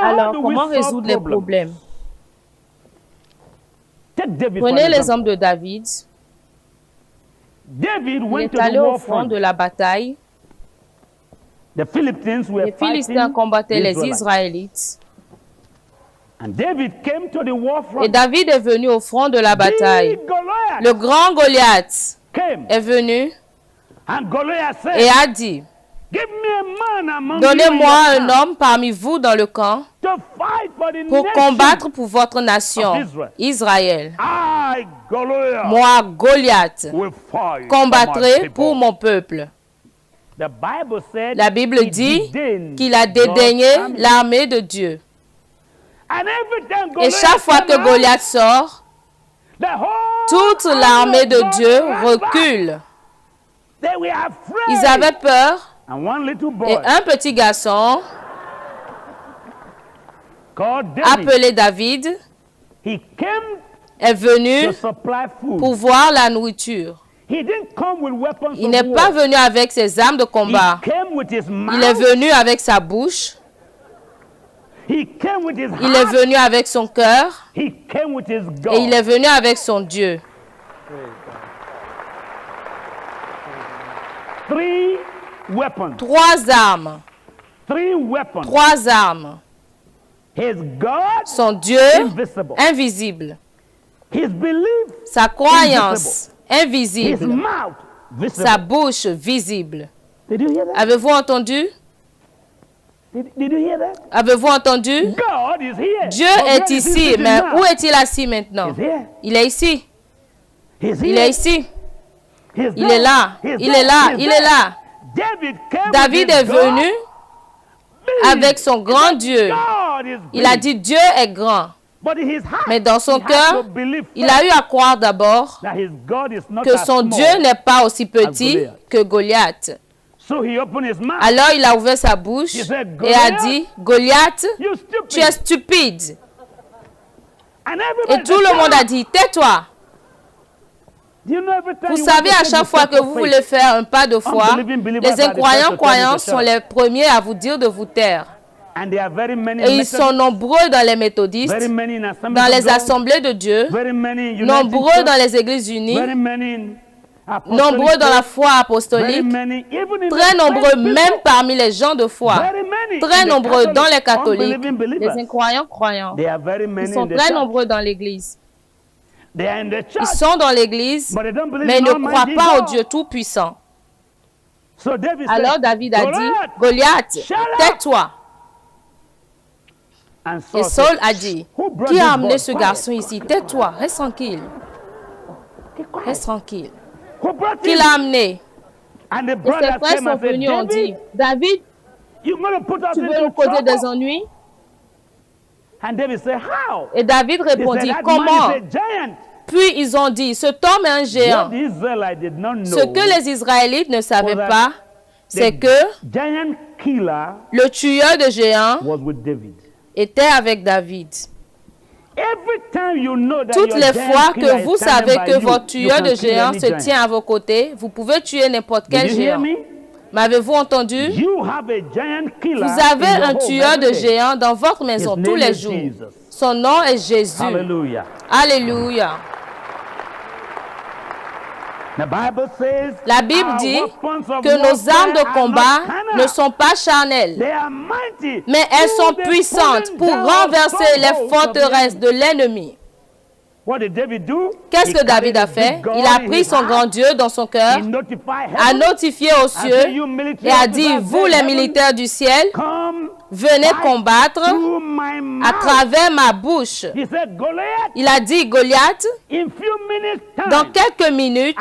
Alors, comment résoudre les problèmes? Prenez l'exemple de David. Il est allé au front de la bataille. Les Philistins combattaient les Israélites. Et David est venu au front de la bataille. Le grand Goliath est venu et a dit, donnez-moi un homme parmi vous dans le camp pour combattre pour votre nation, Israël. Moi, Goliath, combattrai pour mon peuple. La Bible dit qu'il a dédaigné l'armée de Dieu. Et chaque fois que Goliath sort, toute l'armée de Dieu recule. Ils avaient peur. Et un petit garçon appelé David est venu pour voir la nourriture. Il n'est pas venu avec ses armes de combat. Il est venu avec sa bouche. Il est venu avec son cœur. Et il est venu avec son Dieu. Trois armes. Trois armes. Son Dieu invisible. Sa croyance invisible. Sa bouche visible. Avez-vous entendu? Avez-vous entendu? Dieu est ici, mais où est-il assis maintenant? Il est ici. Il est ici. Il est là. Il est là. Il est là. David est venu avec son grand Dieu. Il a dit Dieu est grand. Mais dans son cœur, il a eu à croire d'abord que son Dieu n'est pas aussi petit que Goliath. Alors il a ouvert sa bouche et a dit, Goliath, tu es stupide. Et tout le monde a dit, tais-toi. Vous savez, à chaque fois que vous voulez faire un pas de foi, les incroyants croyants sont les premiers à vous dire de vous taire. Et ils sont nombreux dans les méthodistes, dans les assemblées de Dieu, nombreux dans les églises unies, nombreux dans la foi apostolique, très nombreux même parmi les gens de foi, très nombreux dans les catholiques, les incroyants croyants. Ils sont très nombreux dans l'église. Ils sont dans l'église, mais ils ne croient pas au Dieu Tout-Puissant. Alors David a dit, Goliath, tais-toi. Et Saul a dit, qui a amené ce garçon ici? Tais-toi, reste tranquille. Reste tranquille. Qui l'a amené? Et ses frères sont venus et ont dit, David, tu veux nous causer des ennuis? Et David répondit, comment? Puis ils ont dit, cet homme est un géant. Ce que les Israélites ne savaient pas, c'est que le tueur de géants était avec David. Toutes les fois que vous savez que votre tueur de géants se tient à vos côtés, vous pouvez tuer n'importe quel géant. M'avez-vous entendu? Vous avez un tueur de géants dans votre maison tous les jours. Son nom est Jésus. Alléluia. La Bible dit que nos armes de combat ne sont pas charnelles, mais elles sont puissantes pour renverser les forteresses de l'ennemi. Qu'est-ce que David a fait? Il a pris son grand Dieu dans son cœur, a notifié aux cieux et a dit, vous les militaires du ciel, venez combattre à travers ma bouche. Il a dit, Goliath, dans quelques minutes,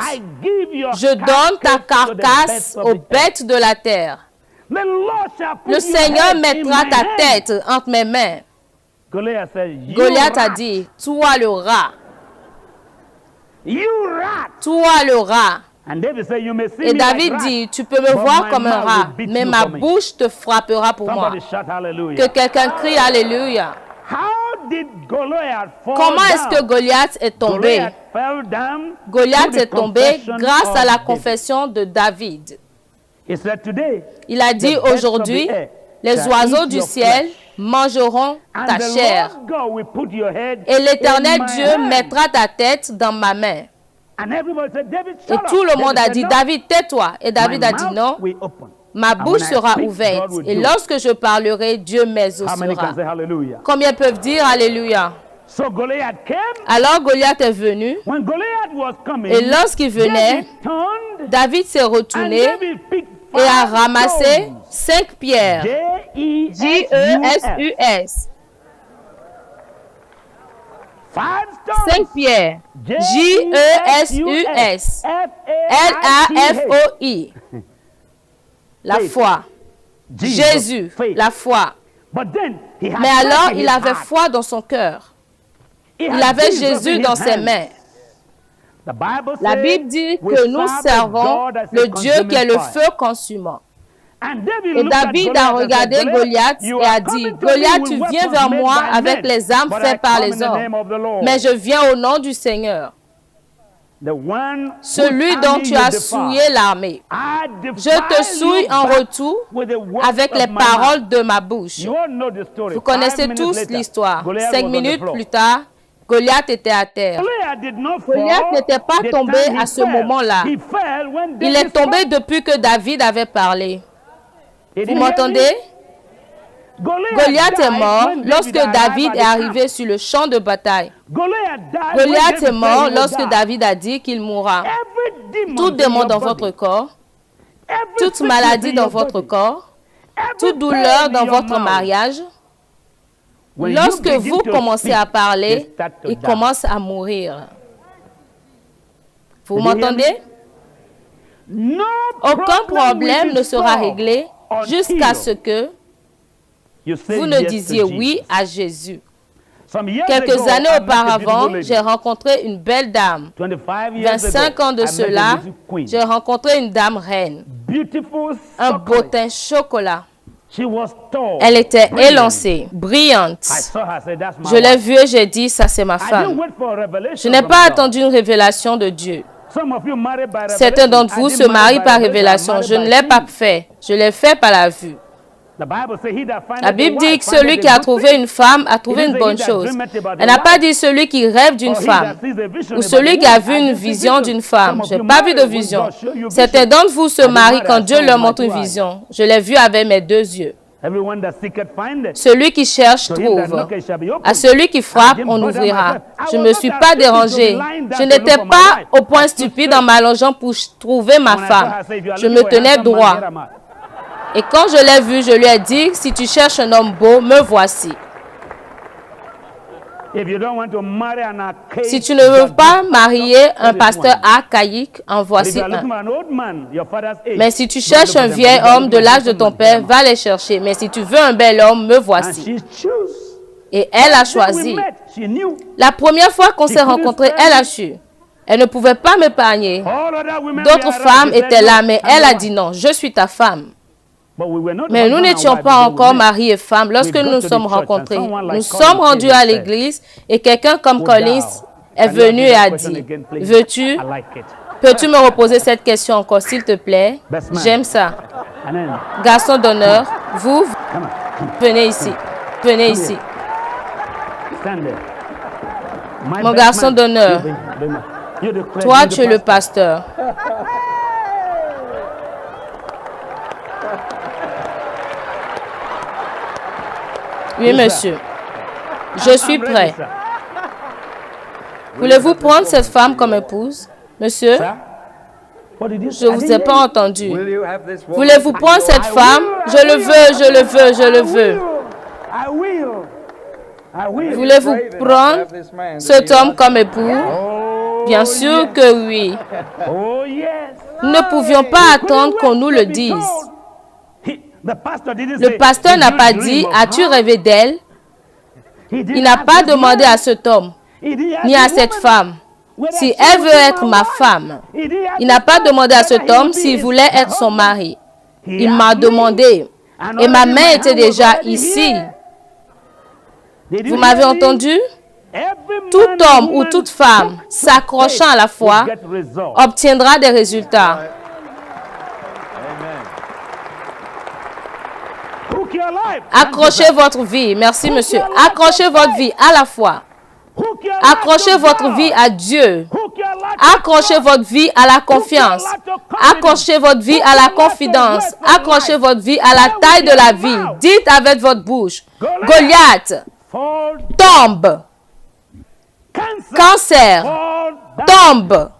je donne ta carcasse aux bêtes de la terre. Le Seigneur mettra ta tête entre mes mains. Goliath a dit, toi le rat. Toi le rat. Et David dit, tu peux me voir comme un rat, mais ma bouche te frappera pour moi. Que quelqu'un crie Alléluia. Comment est-ce que Goliath est tombé? Goliath est tombé grâce à la confession de David. Il a dit aujourd'hui, les oiseaux du ciel mangeront ta chair. Et l'Éternel Dieu mettra ta tête dans ma main. Et tout le monde a dit, David, tais-toi. Et David a dit, non, ma bouche sera ouverte. Et lorsque je parlerai, Dieu m'exaucera. Combien peuvent dire Alléluia? Alors Goliath est venu. Et lorsqu'il venait, David s'est retourné et a ramassé 5 pierres. J-E-S-U-S. 5 pierres. J-E-S-U-S. L-A-F-O-I. La foi. Jésus, la foi. Mais alors, il avait foi dans son cœur. Il avait Jésus dans ses mains. La Bible dit que nous servons le Dieu qui est le feu consumant. Et David a regardé Goliath et a dit, Goliath, tu viens vers moi avec les armes faites par les hommes, mais je viens au nom du Seigneur, celui dont tu as souillé l'armée. Je te souille en retour avec les paroles de ma bouche. Vous connaissez tous l'histoire. 5 minutes plus tard, Goliath était à terre. Goliath n'était pas tombé à ce moment-là. Il est tombé depuis que David avait parlé. Vous m'entendez? Goliath est mort lorsque David est arrivé sur le champ de bataille. Goliath est mort lorsque David a dit qu'il mourra. Tout démon dans votre corps, toute maladie dans votre corps, toute douleur dans votre mariage, lorsque vous commencez à parler, il commence à mourir. Vous m'entendez? Aucun problème ne sera réglé jusqu'à ce que vous ne disiez oui à Jésus. Quelques années auparavant, j'ai rencontré une belle dame. 25 ans de cela, j'ai rencontré une dame reine. Un beau teint chocolat. Elle était élancée, brillante. Je l'ai vue et j'ai dit, ça c'est ma femme. Je n'ai pas attendu une révélation de Dieu. Certains d'entre vous se marient par révélation. Je ne l'ai pas fait. Je l'ai fait par la vue. La Bible dit que celui qui a trouvé une femme a trouvé une bonne chose. Elle n'a pas dit celui qui rêve d'une femme ou celui qui a vu une vision d'une femme. Je n'ai pas vu de vision. Certains d'entre vous se marient quand Dieu leur montre une vision. Je l'ai vu avec mes 2 yeux. Celui qui cherche trouve. À celui qui frappe, on ouvrira. Je ne me suis pas dérangée. Je n'étais pas au point stupide en m'allongeant pour trouver ma femme. Je me tenais droit. Et quand je l'ai vu, je lui ai dit, si tu cherches un homme beau, me voici. Si tu ne veux pas marier un pasteur archaïque, en voici un. Mais si tu cherches un vieil homme de l'âge de ton père, va les chercher. Mais si tu veux un bel homme, me voici. Et elle a choisi. La première fois qu'on s'est rencontrés, elle a su. Elle ne pouvait pas m'épargner. D'autres femmes étaient là, mais elle a dit non, je suis ta femme. Mais nous n'étions pas encore mari et femme lorsque nous nous sommes rencontrés. Nous sommes rendus à l'église et quelqu'un comme Collins est venu et a dit, peux-tu me reposer cette question encore s'il te plaît? J'aime ça. Garçon d'honneur, vous, venez ici. Venez ici. Mon garçon d'honneur, toi tu es le pasteur. Oui, monsieur. Je suis prêt. Voulez-vous prendre cette femme comme épouse? Monsieur? Je ne vous ai pas entendu. Voulez-vous prendre cette femme? Je le veux, je le veux, je le veux. Voulez-vous prendre cet homme comme époux? Bien sûr que oui. Nous ne pouvions pas attendre qu'on nous le dise. Le pasteur n'a pas dit, as-tu rêvé d'elle? Il n'a pas demandé à cet homme, ni à cette femme, si elle veut être ma femme. Il n'a pas demandé à cet homme s'il voulait être son mari. Il m'a demandé, et ma main était déjà ici. Vous m'avez entendu? Tout homme ou toute femme s'accrochant à la foi obtiendra des résultats. Accrochez votre vie. Merci, monsieur. Accrochez votre vie à la foi. Accrochez votre vie à Dieu. Accrochez votre vie à la confiance. Accrochez votre vie à la confidence. Accrochez votre vie à la taille de la vie. Dites avec votre bouche, Goliath, tombe. Cancer, tombe.